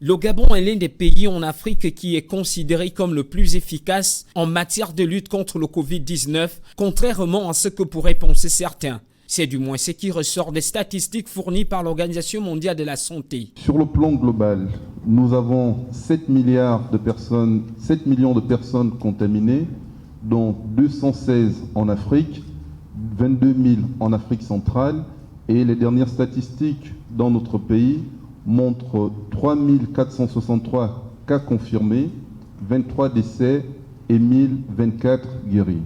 Le Gabon est l'un des pays en Afrique qui est considéré comme le plus efficace en matière de lutte contre le Covid-19, contrairement à ce que pourraient penser certains. C'est du moins ce qui ressort des statistiques fournies par l'Organisation mondiale de la santé. Sur le plan global, nous avons 7 millions de personnes contaminées, dont 216 en Afrique, 22 000 en Afrique centrale, et les dernières statistiques dans notre pays montrent 3 463 cas confirmés, 23 décès et 1024 guéris.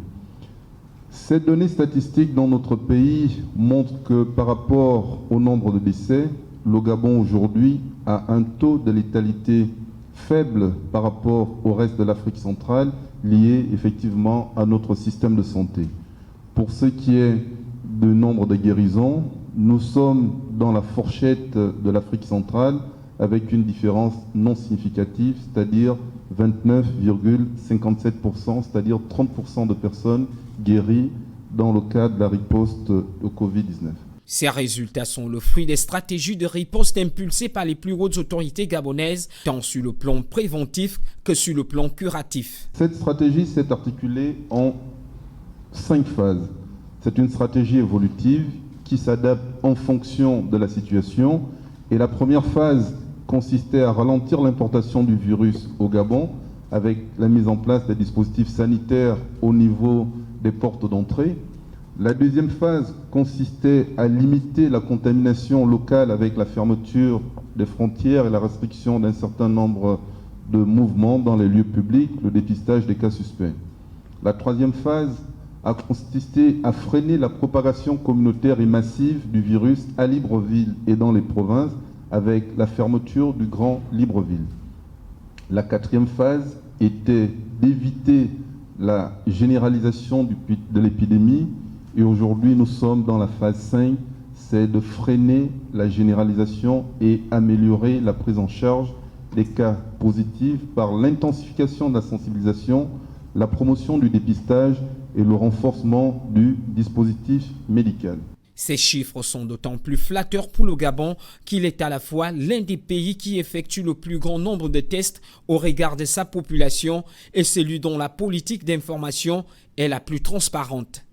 Ces données statistiques dans notre pays montrent que par rapport au nombre de décès, le Gabon aujourd'hui a un taux de létalité faible par rapport au reste de l'Afrique centrale, lié effectivement à notre système de santé. Pour ce qui est du nombre de guérisons, nous sommes dans la fourchette de l'Afrique centrale avec une différence non significative, c'est-à-dire 29,57%, c'est-à-dire 30% de personnes guéries dans le cadre de la riposte au Covid-19. Ces résultats sont le fruit des stratégies de riposte impulsées par les plus hautes autorités gabonaises, tant sur le plan préventif que sur le plan curatif. Cette stratégie s'est articulée en 5 phases. C'est une stratégie évolutive qui s'adapte en fonction de la situation. Et la première phase consistait à ralentir l'importation du virus au Gabon avec la mise en place des dispositifs sanitaires au niveau des portes d'entrée. La deuxième phase consistait à limiter la contamination locale avec la fermeture des frontières et la restriction d'un certain nombre de mouvements dans les lieux publics, le dépistage des cas suspects. La troisième phase a consisté à freiner la propagation communautaire et massive du virus à Libreville et dans les provinces avec la fermeture du Grand Libreville. La quatrième phase était d'éviter la généralisation de l'épidémie et aujourd'hui nous sommes dans la phase 5, c'est de freiner la généralisation et améliorer la prise en charge des cas positifs par l'intensification de la sensibilisation, la promotion du dépistage et le renforcement du dispositif médical. Ces chiffres sont d'autant plus flatteurs pour le Gabon qu'il est à la fois l'un des pays qui effectue le plus grand nombre de tests au regard de sa population et celui dont la politique d'information est la plus transparente.